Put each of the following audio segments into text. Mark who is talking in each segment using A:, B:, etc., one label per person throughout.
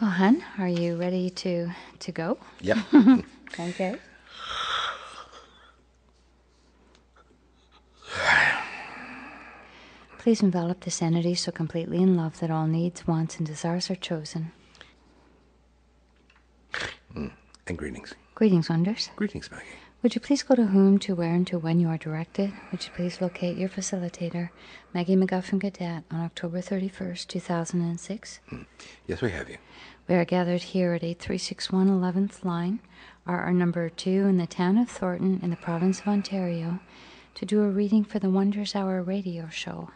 A: Well, hun, are you ready to go?
B: Yep.
A: Okay. Please envelop this entity so completely in love that all needs, wants, and desires are chosen.
B: And greetings.
A: Greetings, wonders.
B: Greetings, Maggie.
A: Would you please go to whom, to where, and to when you are directed? Would you please locate your facilitator, Maggie McGuffin Cadet, on October 31st, 2006?
B: Yes, we have you.
A: We are gathered here at 8361 11th Line, RR number 2 in the town of Thornton in the province of Ontario, to do a reading for the Wonders Hour radio show.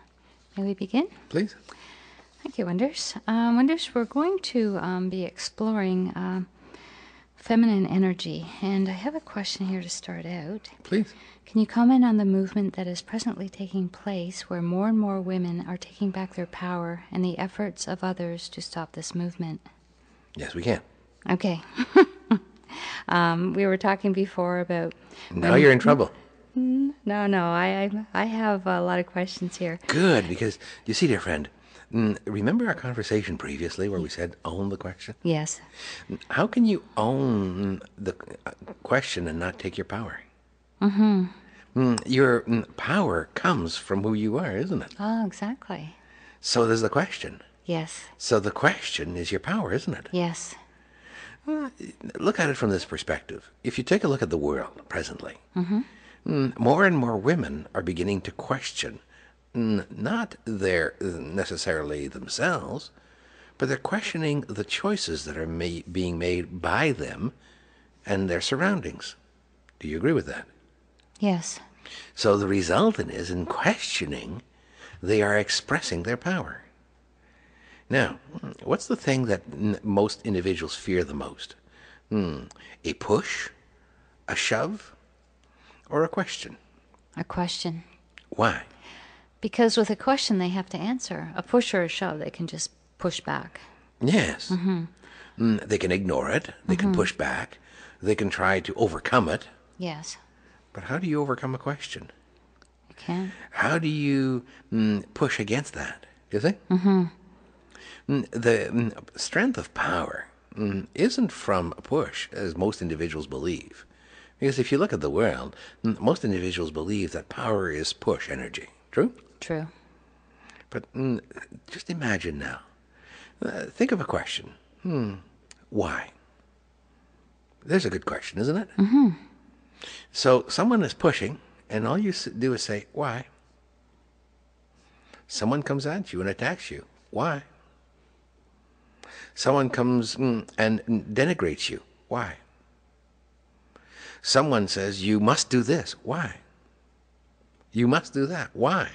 A: May we begin?
B: Please.
A: Thank you, Wonders. Wonders, we're going to be exploring feminine energy, and I have a question here to start out.
B: Please.
A: Can you comment on the movement that is presently taking place where more and more women are taking back their power and the efforts of others to stop this movement?
B: Yes, we can.
A: Okay. We were talking before about...
B: Now you're in trouble.
A: No, I have a lot of questions here.
B: Good, because you see, dear friend, remember our conversation previously where we said own the question?
A: Yes.
B: How can you own the question and not take your power? Your power comes from who you are, isn't it?
A: Oh, exactly.
B: So there's the question.
A: Yes.
B: So the question is your power, isn't it?
A: Yes.
B: Look at it from this perspective. If you take a look at the world presently, more and more women are beginning to question not their necessarily themselves, but they're questioning the choices that are being made by them and their surroundings. Do you agree with that?
A: Yes.
B: So the resultant is, in questioning, they are expressing their power. Now, what's the thing that most individuals fear the most? A push, a shove, or a question?
A: A question.
B: Why?
A: Because with a question they have to answer. A push or a shove, they can just push back.
B: Yes. They can ignore it. They can push back. They can try to overcome it.
A: Yes.
B: But how do you overcome a question?
A: You can.
B: How do you push against that? You see? The strength of power isn't from a push, as most individuals believe. Because if you look at the world, most individuals believe that power is push energy. True?
A: True.
B: But just imagine now. Think of a question. Why? There's a good question, isn't it? So someone is pushing, and all you do is say, why? Someone comes at you and attacks you. Why? Someone comes and denigrates you. Why? Someone says, you must do this. Why? You must do that. Why?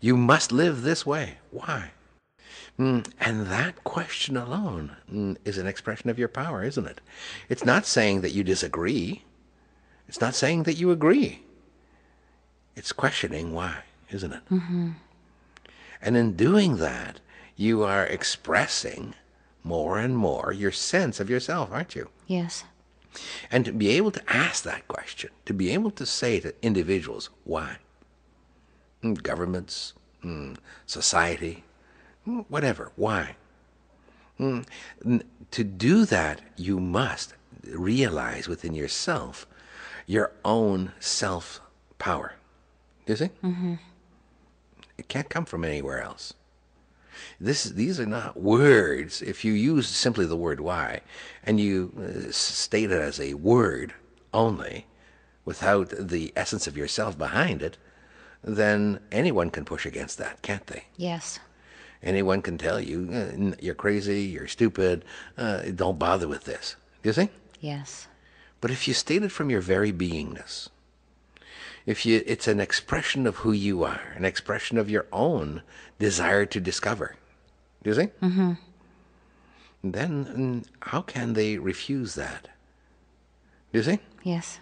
B: You must live this way. Why? And that question alone is an expression of your power, isn't it? It's not saying that you disagree. It's not saying that you agree. It's questioning why, isn't it? And in doing that, you are expressing more and more your sense of yourself, aren't you?
A: Yes.
B: And to be able to ask that question, to be able to say to individuals, why? Governments, society, whatever, why? To do that, you must realize within yourself your own self-power. You see? It can't come from anywhere else. These are not words. If you use simply the word why, and you state it as a word only, without the essence of yourself behind it, then anyone can push against that, can't they?
A: Yes.
B: Anyone can tell you, you're crazy, you're stupid, don't bother with this. Do you see?
A: Yes.
B: But if you state it from your very beingness, it's an expression of who you are, an expression of your own desire to discover. Do you see? Then how can they refuse that? Do you see?
A: Yes.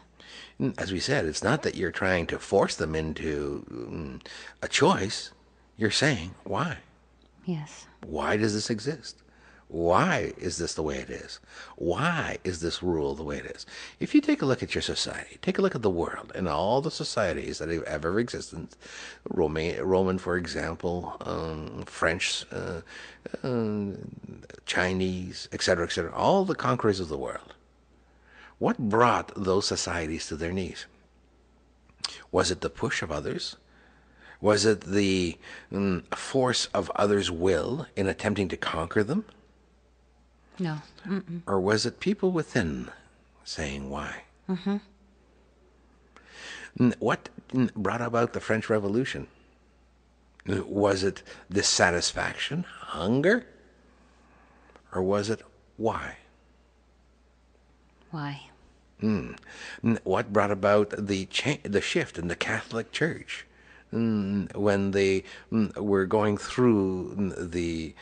B: As we said, it's not that you're trying to force them into a choice. You're saying, why?
A: Yes.
B: Why does this exist? Why is this the way it is? Why is this rule the way it is? If you take a look at your society, take a look at the world and all the societies that have ever existed, Roman, for example, French, Chinese, etc., all the conquerors of the world. What brought those societies to their knees? Was it the push of others? Was it the force of others' will in attempting to conquer them?
A: No. Mm-mm.
B: Or was it people within saying why?
A: Mm-hmm.
B: What brought about the French Revolution? Was it dissatisfaction, hunger? Or was it why?
A: Why?
B: What brought about the shift in the Catholic Church? When they were going through the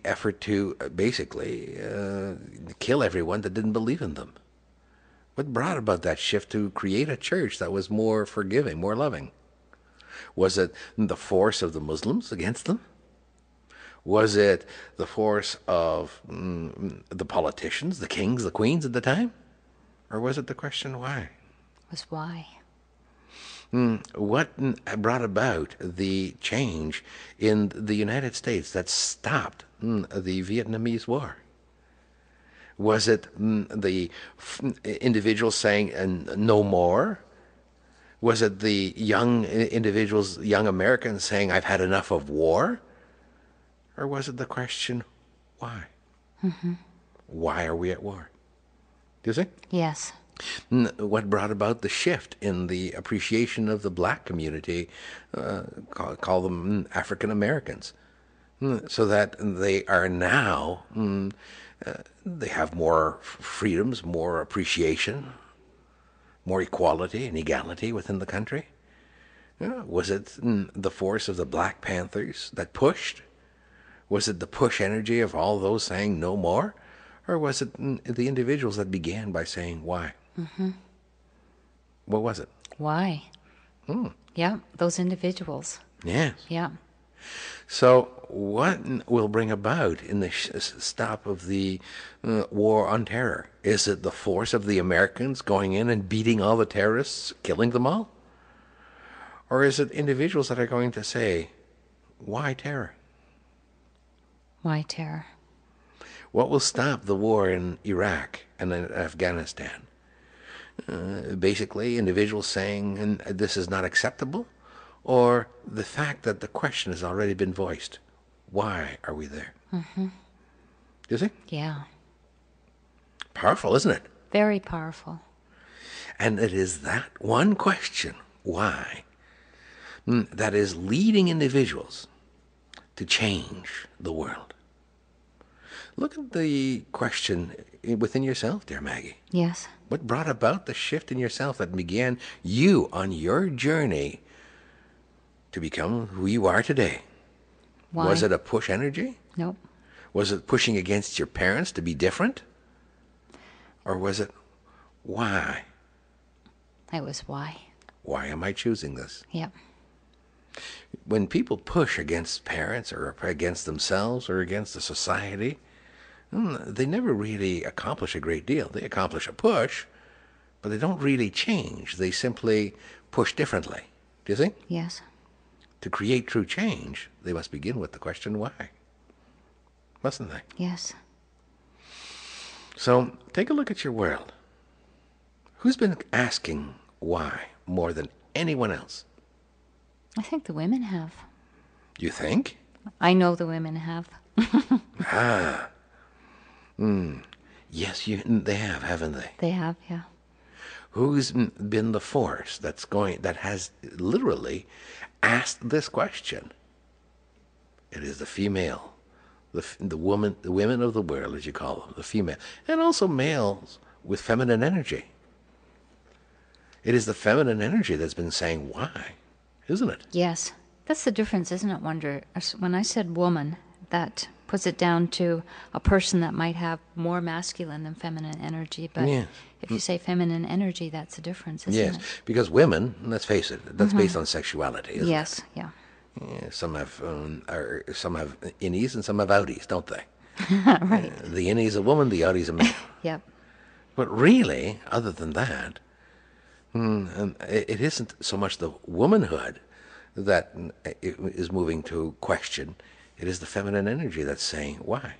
B: effort to basically kill everyone that didn't believe in them. What brought about that shift to create a church that was more forgiving, more loving? Was it the force of the Muslims against them? Was it the force of the politicians, the kings, the queens at the time? Or was it the question why?
A: Was why?
B: What brought about the change in the United States that stopped the Vietnamese War? Was it the individuals saying no more? Was it the young individuals, young Americans saying I've had enough of war? Or was it the question why?
A: Mm-hmm.
B: Why are we at war? Do you see?
A: Yes.
B: What brought about the shift in the appreciation of the black community, call them African Americans, so that they are now, they have more freedoms, more appreciation, more equality and equality within the country? Was it the force of the Black Panthers that pushed? Was it the push energy of all those saying no more? Or was it the individuals that began by saying why?
A: Mm-hmm.
B: What was it?
A: Why? Yeah, those individuals.
B: Yes.
A: Yeah.
B: So what will bring about in the stop of the war on terror? Is it the force of the Americans going in and beating all the terrorists, killing them all? Or is it individuals that are going to say, why terror?
A: Why terror?
B: What will stop the war in Iraq and in Afghanistan? Basically, individuals saying this is not acceptable, or the fact that the question has already been voiced. Why are we there?
A: Mm-hmm.
B: Do you see?
A: Yeah.
B: Powerful, isn't it?
A: Very powerful.
B: And it is that one question, why, that is leading individuals to change the world. Look at the question within yourself, dear Maggie.
A: Yes.
B: What brought about the shift in yourself that began you on your journey to become who you are today?
A: Why?
B: Was it a push energy?
A: Nope.
B: Was it pushing against your parents to be different? Or was it why?
A: It was why.
B: Why am I choosing this?
A: Yep.
B: When people push against parents or against themselves or against the society, they never really accomplish a great deal. They accomplish a push, but they don't really change. They simply push differently. Do you think?
A: Yes.
B: To create true change, they must begin with the question why. Mustn't they?
A: Yes.
B: So take a look at your world. Who's been asking why more than anyone else?
A: I think the women have.
B: You think?
A: I know the women have.
B: Yes, they have, haven't they?
A: They have, yeah.
B: Who's been the force that has literally asked this question? It is the female, the woman, the women of the world, as you call them, the female, and also males with feminine energy. It is the feminine energy that's been saying why, isn't it?
A: Yes. That's the difference, isn't it, Wonder? When I said woman, that puts it down to a person that might have more masculine than feminine energy. But
B: Yes.
A: if you say feminine energy, that's the difference, isn't
B: Yes,
A: it?
B: because women, let's face it, that's based on sexuality, isn't it?
A: Yes, yeah.
B: Yeah, some have innies and some have outies, don't they?
A: Right.
B: The innie's a woman, the outie's a man.
A: Yep.
B: But really, other than that, and it isn't so much the womanhood that is moving to question. It is the feminine energy that's saying, why?